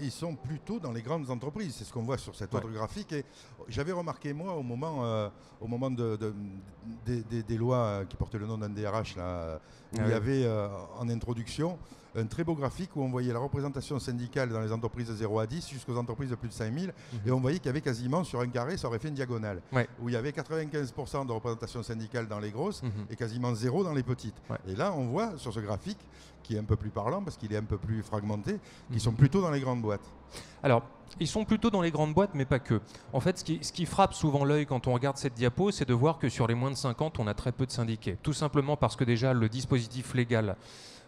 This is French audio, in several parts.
ils sont plutôt dans les grandes entreprises. C'est ce qu'on voit sur cet autre graphique. Et j'avais remarqué, moi, au moment des lois qui portaient le nom d'un DRH, là, où il y avait en introduction un très beau graphique où on voyait la représentation syndicale dans les entreprises de 0 à 10 jusqu'aux entreprises de plus de 5000. Et on voyait qu'il y avait quasiment sur un carré, ça aurait fait une diagonale, où il y avait 95% de représentation syndicale dans les grosses et quasiment zéro dans les petites. Et là, on voit sur ce graphique, qui est un peu plus parlant parce qu'il est un peu plus fragmenté, qu'ils sont plutôt dans les grandes boîtes. Alors, ils sont plutôt dans les grandes boîtes, mais pas que. En fait, ce qui frappe souvent l'œil quand on regarde cette diapo, c'est de voir que sur les moins de 50, on a très peu de syndiqués. Tout simplement parce que déjà, le dispositif légal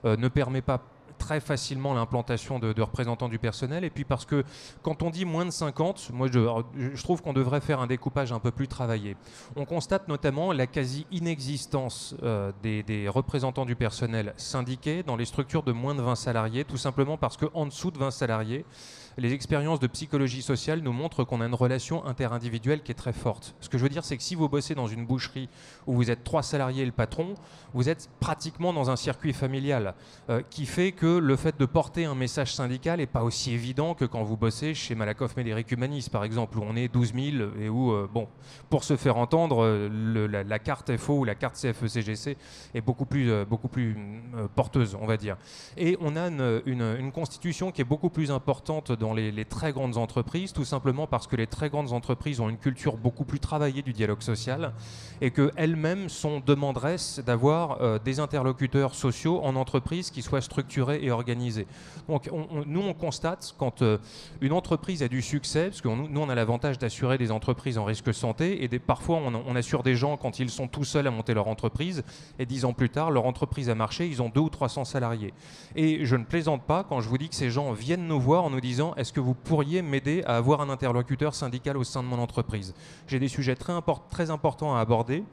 ne permet pas très facilement l'implantation de représentants du personnel, et puis parce que quand on dit moins de 50, moi je trouve qu'on devrait faire un découpage un peu plus travaillé. On constate notamment la quasi-inexistence des représentants du personnel syndiqués dans les structures de moins de 20 salariés, tout simplement parce qu'en dessous de 20 salariés, les expériences de psychologie sociale nous montrent qu'on a une relation interindividuelle qui est très forte. Ce que je veux dire, c'est que si vous bossez dans une boucherie où vous êtes 3 salariés et le patron, vous êtes pratiquement dans un circuit familial qui fait que le fait de porter un message syndical n'est pas aussi évident que quand vous bossez chez Malakoff Médéric Humanis, par exemple, où on est 12 000 et où, pour se faire entendre, la carte FO ou la carte CFE-CGC est beaucoup plus porteuse, on va dire. Et on a une constitution qui est beaucoup plus importante dans les très grandes entreprises, tout simplement parce que les très grandes entreprises ont une culture beaucoup plus travaillée du dialogue social et qu'elles-mêmes sont demanderesses d'avoir des interlocuteurs sociaux en entreprise qui soient structurés et organisés. Donc nous on constate quand une entreprise a du succès, parce que nous on a l'avantage d'assurer des entreprises en risque santé et parfois on assure des gens quand ils sont tout seuls à monter leur entreprise et 10 ans plus tard leur entreprise a marché, ils ont 200 ou 300 salariés. Et je ne plaisante pas quand je vous dis que ces gens viennent nous voir en nous disant est-ce que vous pourriez m'aider à avoir un interlocuteur syndical au sein de mon entreprise? J'ai des sujets très importants à aborder.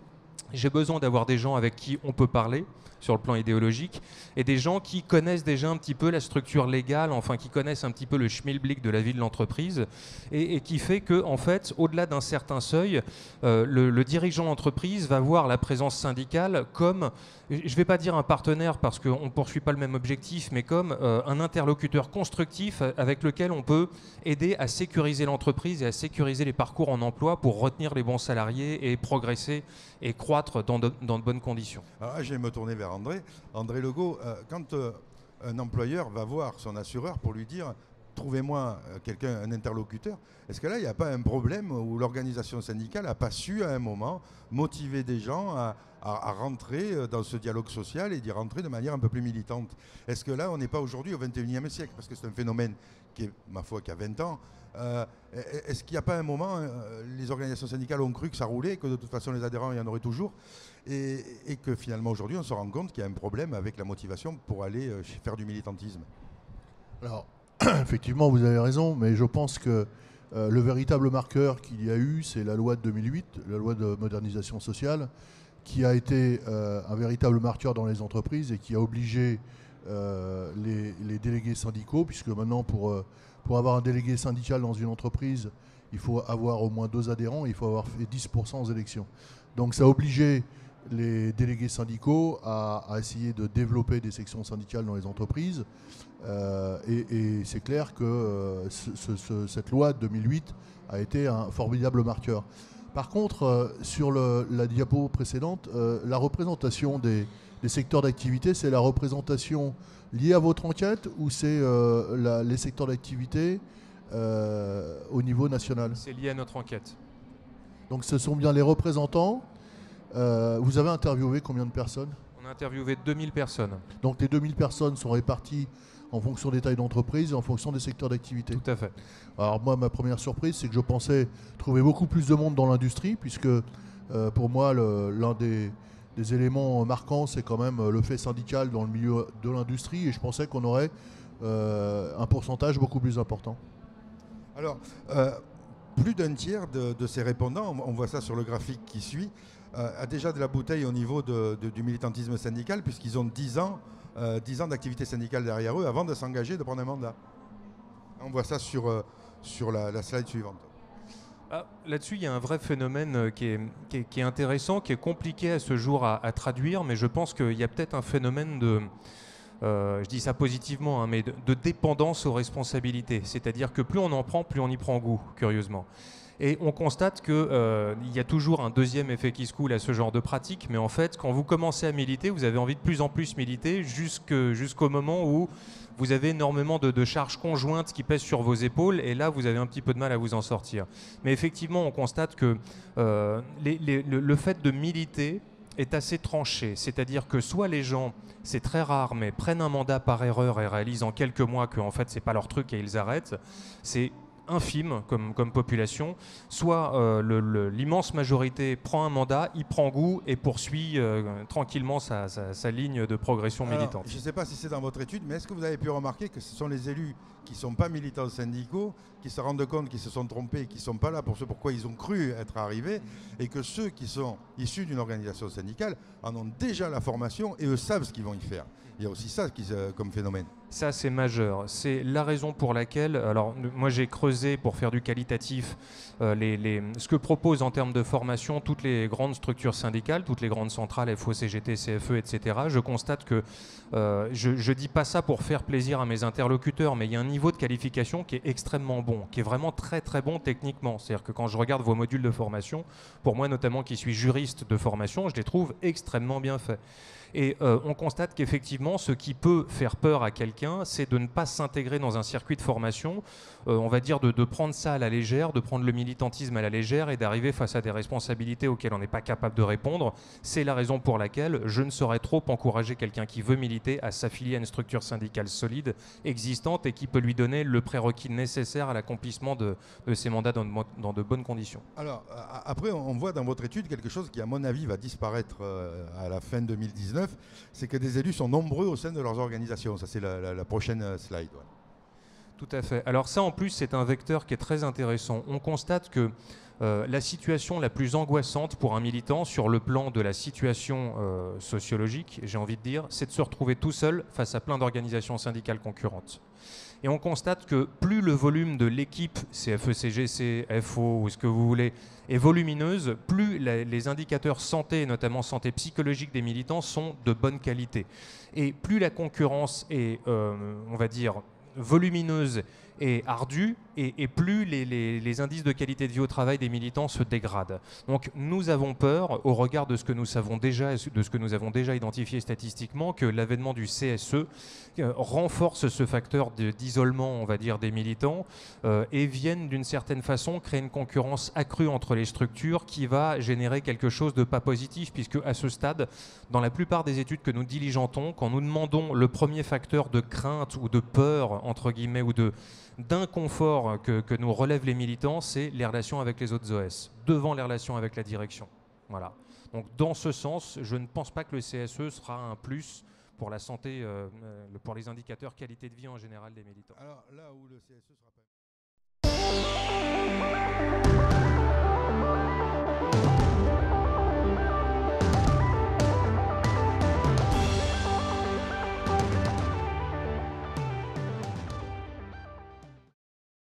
J'ai besoin d'avoir des gens avec qui on peut parler sur le plan idéologique et des gens qui connaissent déjà un petit peu la structure légale, enfin qui connaissent un petit peu le schmilblick de la vie de l'entreprise et qui fait que, en fait, au-delà d'un certain seuil, le dirigeant d'entreprise va voir la présence syndicale comme, je ne vais pas dire un partenaire parce qu'on ne poursuit pas le même objectif, mais comme un interlocuteur constructif avec lequel on peut aider à sécuriser l'entreprise et à sécuriser les parcours en emploi pour retenir les bons salariés et progresser et croître dans de bonnes conditions. Alors là, je vais me tourner vers André. André Legault, quand un employeur va voir son assureur pour lui dire trouvez-moi quelqu'un, un interlocuteur, est-ce que là, il n'y a pas un problème où l'organisation syndicale n'a pas su à un moment motiver des gens à rentrer dans ce dialogue social et d'y rentrer de manière un peu plus militante? Est-ce que là, on n'est pas aujourd'hui au XXIe siècle? Parce que c'est un phénomène qui est, ma foi, qui a 20 ans. Est-ce qu'il n'y a pas un moment, les organisations syndicales ont cru que ça roulait, que de toute façon les adhérents, il y en aurait toujours, et que finalement aujourd'hui on se rend compte qu'il y a un problème avec la motivation pour aller faire du militantisme? Alors, effectivement, vous avez raison, mais je pense que le véritable marqueur qu'il y a eu, c'est la loi de 2008, la loi de modernisation sociale, qui a été un véritable marqueur dans les entreprises et qui a obligé les délégués syndicaux, puisque maintenant pour avoir un délégué syndical dans une entreprise, il faut avoir au moins 2 adhérents et il faut avoir fait 10% aux élections. Donc ça a obligé les délégués syndicaux à essayer de développer des sections syndicales dans les entreprises. Et c'est clair que cette loi de 2008 a été un formidable marqueur. Par contre, sur la diapo précédente, la représentation des secteurs d'activité, c'est la représentation liée à votre enquête ou c'est les secteurs d'activité au niveau national? C'est lié à notre enquête. Donc ce sont bien les représentants. Vous avez interviewé combien de personnes? On a interviewé 2000 personnes. Donc les 2000 personnes sont réparties en fonction des tailles d'entreprise et en fonction des secteurs d'activité. Tout à fait. Alors moi, ma première surprise, c'est que je pensais trouver beaucoup plus de monde dans l'industrie, puisque pour moi, l'un des éléments marquants, c'est quand même le fait syndical dans le milieu de l'industrie, et je pensais qu'on aurait un pourcentage beaucoup plus important. Alors, plus d'un tiers de ces répondants, on voit ça sur le graphique qui suit, a déjà de la bouteille au niveau du militantisme syndical, puisqu'ils ont 10 ans d'activité syndicale derrière eux avant de s'engager, de prendre un mandat. On voit ça sur la slide suivante. Là-dessus, il y a un vrai phénomène qui est intéressant, qui est compliqué à ce jour à traduire, mais je pense qu'il y a peut-être un phénomène je dis ça positivement, hein, mais de dépendance aux responsabilités. C'est-à-dire que plus on en prend, plus on y prend goût, curieusement. Et on constate qu'il y a toujours un deuxième effet qui se coule à ce genre de pratique, mais en fait, quand vous commencez à militer, vous avez envie de plus en plus militer jusqu'au moment où vous avez énormément de charges conjointes qui pèsent sur vos épaules, et là, vous avez un petit peu de mal à vous en sortir. Mais effectivement, on constate que le fait de militer est assez tranché, c'est-à-dire que soit les gens, c'est très rare, mais prennent un mandat par erreur et réalisent en quelques mois que en fait, c'est pas leur truc et ils arrêtent. C'est infime comme population, soit l'immense majorité prend un mandat, y prend goût et poursuit tranquillement sa ligne de progression militante. Je ne sais pas si c'est dans votre étude, mais est-ce que vous avez pu remarquer que ce sont les élus qui ne sont pas militants syndicaux qui se rendent compte qu'ils se sont trompés, qui ne sont pas là pour ce pourquoi ils ont cru être arrivés, et que ceux qui sont issus d'une organisation syndicale en ont déjà la formation et eux savent ce qu'ils vont y faire. Il y a aussi ça comme phénomène. Ça, c'est majeur. C'est la raison pour laquelle, alors moi j'ai creusé pour faire du qualitatif ce que proposent en termes de formation toutes les grandes structures syndicales, toutes les grandes centrales, FO, CGT, CFE, etc. Je constate que je dis pas ça pour faire plaisir à mes interlocuteurs, mais il y a un niveau de qualification qui est extrêmement bon, qui est vraiment très très bon techniquement. C'est-à-dire que quand je regarde vos modules de formation, pour moi notamment qui suis juriste de formation, je les trouve extrêmement bien faits. Et on constate qu'effectivement, ce qui peut faire peur à quelqu'un, c'est de ne pas s'intégrer dans un circuit de formation, on va dire de prendre ça à la légère, de prendre le militantisme à la légère et d'arriver face à des responsabilités auxquelles on n'est pas capable de répondre. C'est la raison pour laquelle je ne saurais trop encourager quelqu'un qui veut militer à s'affilier à une structure syndicale solide, existante et qui peut lui donner le prérequis nécessaire à l'accomplissement de ses mandats dans de bonnes conditions. Alors, après, on voit dans votre étude quelque chose qui, à mon avis, va disparaître à la fin 2019, c'est que des élus sont nombreux au sein de leurs organisations. Ça, c'est la prochaine slide. Ouais. Tout à fait. Alors ça, en plus, c'est un vecteur qui est très intéressant. On constate que la situation la plus angoissante pour un militant sur le plan de la situation sociologique, j'ai envie de dire, c'est de se retrouver tout seul face à plein d'organisations syndicales concurrentes. Et on constate que plus le volume de l'équipe CFE, CGC, FO ou ce que vous voulez est volumineuse, plus les indicateurs santé, et notamment santé psychologique des militants, sont de bonne qualité. Et plus la concurrence est, on va dire, volumineuse et ardue, et plus les indices de qualité de vie au travail des militants se dégradent. Donc nous avons peur, au regard de ce que nous savons déjà, de ce que nous avons déjà identifié statistiquement, que l'avènement du CSE renforce ce facteur d'isolement, on va dire, des militants, et vienne d'une certaine façon créer une concurrence accrue entre les structures qui va générer quelque chose de pas positif, puisque à ce stade, dans la plupart des études que nous diligentons, quand nous demandons le premier facteur de crainte ou de peur, entre guillemets, ou d'inconfort que nous relèvent les militants, c'est les relations avec les autres OS, devant les relations avec la direction. Voilà. Donc dans ce sens, je ne pense pas que le CSE sera un plus pour la santé, pour les indicateurs qualité de vie en général des militants. Alors là où le CSE sera pas...